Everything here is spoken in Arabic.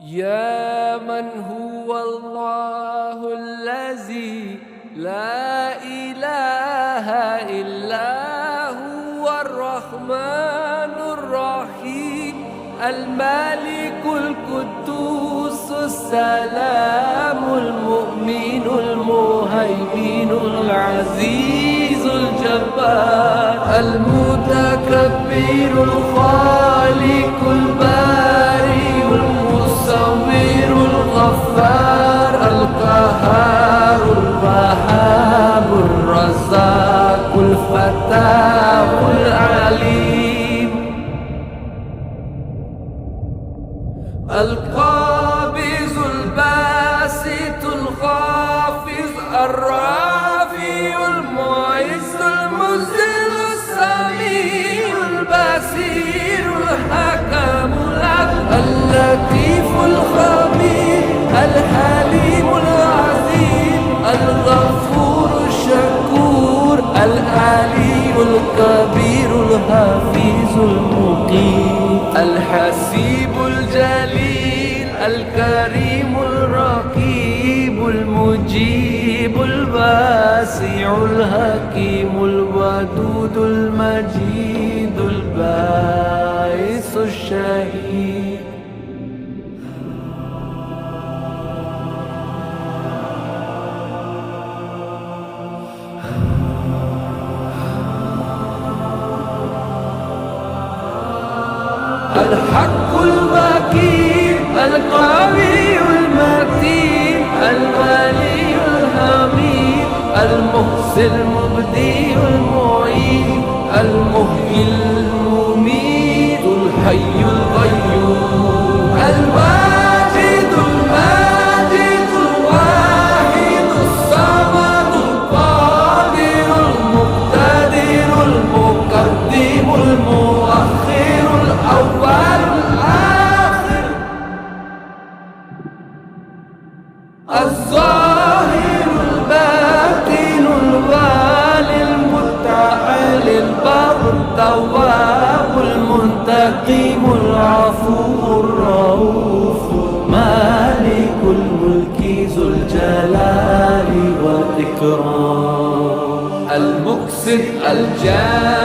يا من هو الله الذي لا إله إلا هو الرحمن الرحيم الملك القدوس السلام المؤمن المهيمن العزيز الجبار المتكبر الخالق البارئ المصور الغفار القهار الوهاب الرزاق الفتاح العليم القابض الباسط الخافض الرافع المعز المذل السميع البصير الحكم العدل اللطيف الخبير الحليم العظيم الغفور الشكور العلي الكبير الحفيظ المقيم الحسيب الجليل الكريم الرقيب المجيب الواسع الحكيم الودود المجيد الباعث الشهيد الحق المكين القوي المتين الولي الحميد المحسن المبدي المعيد المحيي المميت الحي القيوم الواجد الماجد الواحد الصمد القادر المقتدر المقدم المؤخر الأول الآخر الظاهر الباطن الوالي المتعال البر التواب المنتقم العفو الرؤوف مالك الملك ذو الجلال والإكرام المقسط الجاد